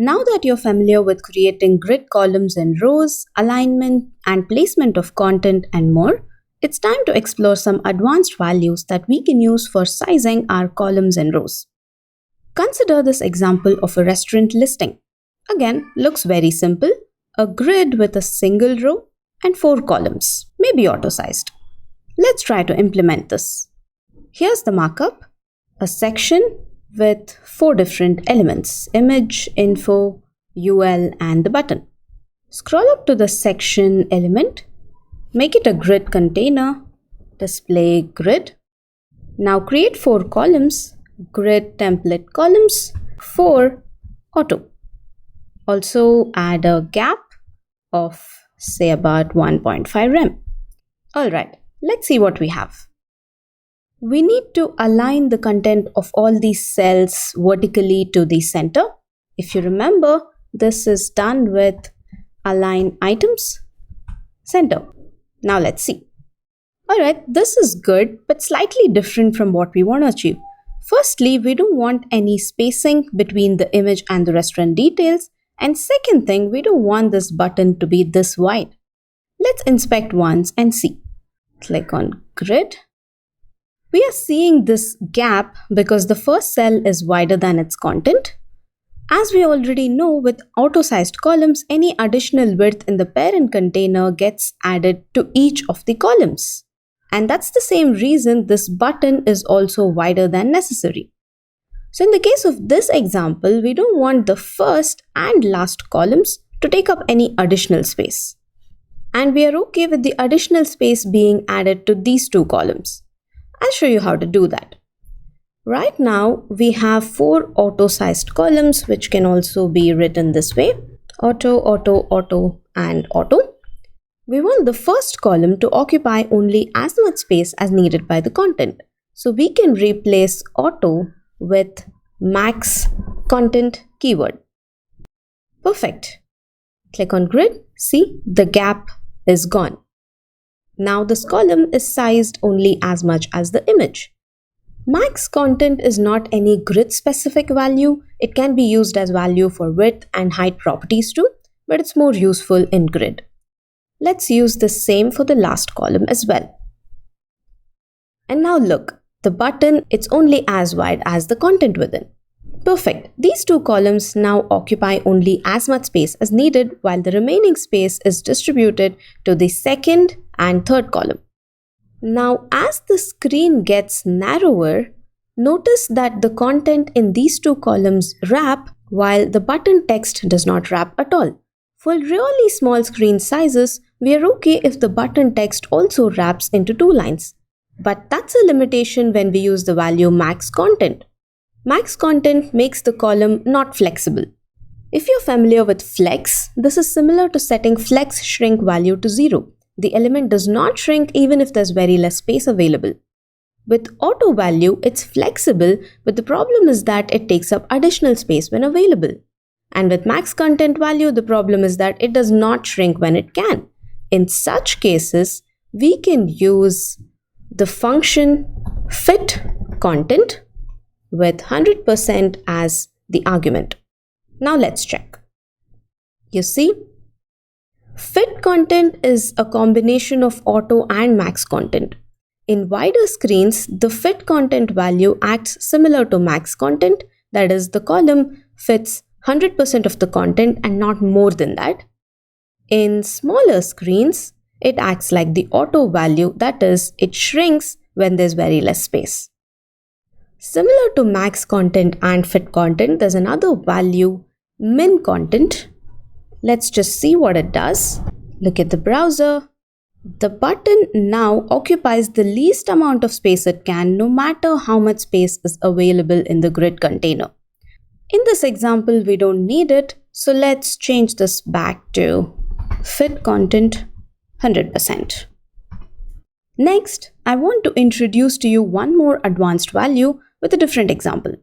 Now that you're familiar with creating grid columns and rows, alignment and placement of content and more, it's time to explore some advanced values that we can use for sizing our columns and rows. Consider this example of a restaurant listing. Again, looks very simple. A grid with a single row and 4 columns, maybe auto-sized. Let's try to implement this. Here's the markup. A section with 4 different elements: image, info, UL and the button. Scroll up to the section element, make it a grid container, display grid. Now create 4 columns, grid template columns, 4 auto. Also add a gap of say about 1.5 rem. Alright, let's see what we have. We need to align the content of all these cells vertically to the center. If you remember, this is done with align items, center. Now let's see. Alright, this is good but slightly different from what we want to achieve. Firstly, we don't want any spacing between the image and the restaurant details. And second thing, we don't want this button to be this wide. Let's inspect once and see. Click on grid. We are seeing this gap because the first cell is wider than its content. As we already know, with auto-sized columns, any additional width in the parent container gets added to each of the columns. And that's the same reason this button is also wider than necessary. So in the case of this example, we don't want the first and last columns to take up any additional space. And we are okay with the additional space being added to these 2 columns. I'll show you how to do that. Right now, we have 4 auto-sized columns which can also be written this way: auto, auto, auto and auto. We want the first column to occupy only as much space as needed by the content. So we can replace auto with max content keyword. Perfect. Click on grid. See, the gap is gone. Now this column is sized only as much as the image. Max content is not any grid specific value. It can be used as value for width and height properties too, but it's more useful in grid. Let's use the same for the last column as well. And now look, the button, it's only as wide as the content within. Perfect. These 2 columns now occupy only as much space as needed, while the remaining space is distributed to the second and third column. Now, as the screen gets narrower, notice that the content in these 2 columns wrap while the button text does not wrap at all. For really small screen sizes, we are okay if the button text also wraps into 2 lines. But that's a limitation when we use the value max content. Max content makes the column not flexible. If you're familiar with flex, this is similar to setting flex shrink value to 0. The element does not shrink even if there's very less space available. With auto value, it's flexible, but the problem is that it takes up additional space when available. And with max content value, the problem is that it does not shrink when it can. In such cases, we can use the function fit content with 100% as the argument. Now let's check. You see, fit content is a combination of auto and max content. In wider screens, the fit content value acts similar to max content, that is, the column fits 100% of the content and not more than that. In smaller screens, it acts like the auto value, that is, it shrinks when there's very less space. Similar to max content and fit content, there's another value, min content. Let's just see what it does. Look at the browser. The button now occupies the least amount of space it can, no matter how much space is available in the grid container. In this example, we don't need it, so let's change this back to fit content 100%. Next, I want to introduce to you one more advanced value with a different example.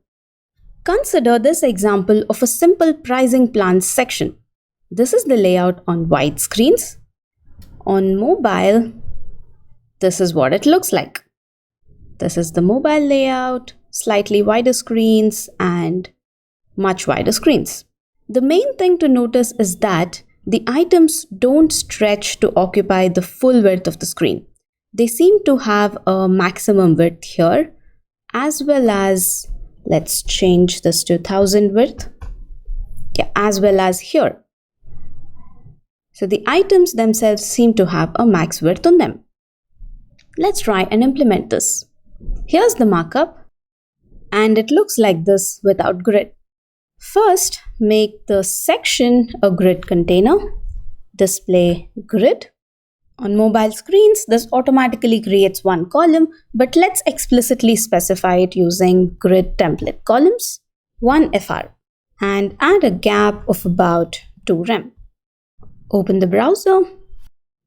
Consider this example of a simple pricing plans section. This is the layout on wide screens. On mobile, this is what it looks like. This is the mobile layout, slightly wider screens and much wider screens. The main thing to notice is that the items don't stretch to occupy the full width of the screen. They seem to have a maximum width here, as well as, let's change this to 1000 width, yeah, as well as here. So the items themselves seem to have a max width on them. Let's try and implement this. Here's the markup, and it looks like this without grid. First, make the section a grid container. Display grid. On mobile screens, this automatically creates one column, but let's explicitly specify it using grid template columns, 1 FR, and add a gap of about 2 rem. Open the browser.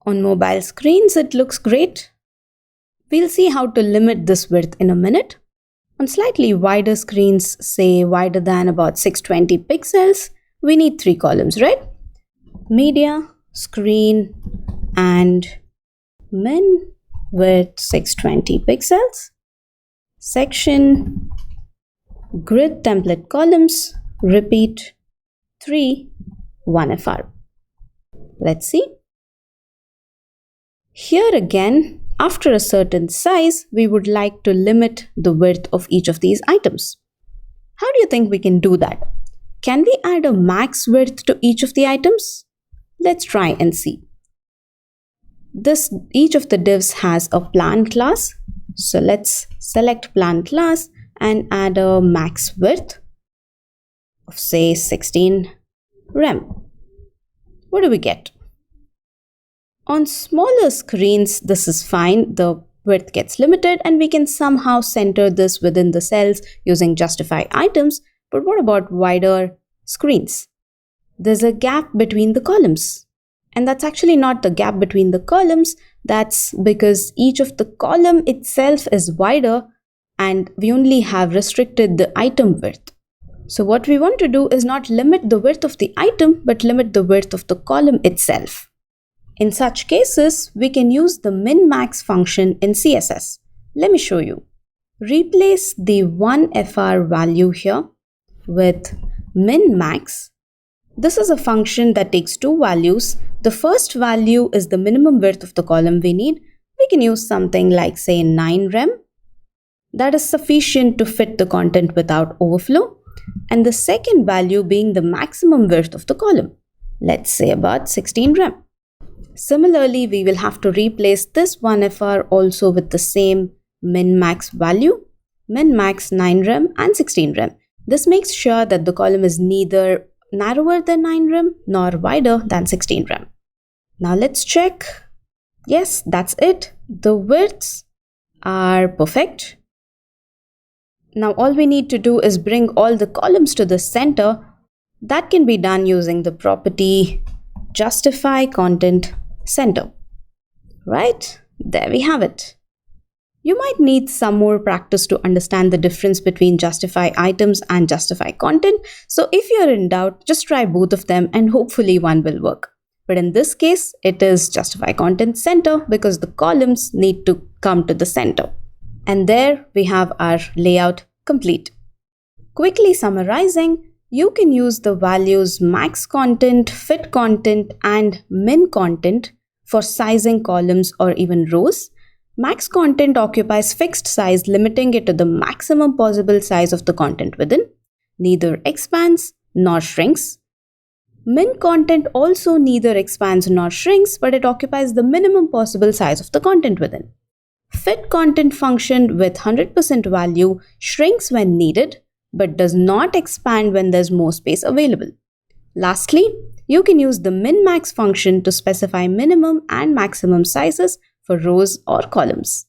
On mobile screens, it looks great. We'll see how to limit this width in a minute. On slightly wider screens, say wider than about 620 pixels, we need 3 columns, right? Media, screen, and min width 620 pixels. Section, grid template columns, repeat 3, 1 FR. Let's see. Here again, after a certain size, we would like to limit the width of each of these items. How do you think we can do that? Can we add a max width to each of the items? Let's try and see. Each of the divs has a plan class. So let's select plan class and add a max width of say 16 rem. What do we get? On smaller screens, this is fine. The width gets limited and we can somehow center this within the cells using justify items. But what about wider screens? There's a gap between the columns. And that's actually not the gap between the columns. That's because each of the column itself is wider and we only have restricted the item width. So what we want to do is not limit the width of the item, but limit the width of the column itself. In such cases, we can use the min-max function in CSS. Let me show you. Replace the 1 FR value here with min-max. This is a function that takes 2 values. The first value is the minimum width of the column we need. We can use something like say 9 rem. That is sufficient to fit the content without overflow. And the second value being the maximum width of the column. Let's say about 16 rem. Similarly, we will have to replace this 1 FR also with the same min-max value, min-max 9 rem and 16 rem. This makes sure that the column is neither narrower than 9 rem nor wider than 16 rem. Now let's check. Yes, that's it. The widths are perfect. Now all we need to do is bring all the columns to the center. That can be done using the property justify content center. Right? There we have it. You might need some more practice to understand the difference between justify items and justify content. So if you're in doubt, just try both of them and hopefully one will work. But in this case, it is justify content center because the columns need to come to the center. And there we have our layout complete. Quickly summarizing, you can use the values max content, fit content, and min content for sizing columns or even rows. Max content occupies fixed size, limiting it to the maximum possible size of the content within. Neither expands nor shrinks. Min content also neither expands nor shrinks, but it occupies the minimum possible size of the content within. Fit content function with 100% value shrinks when needed, but does not expand when there's more space available. Lastly, you can use the min-max function to specify minimum and maximum sizes for rows or columns.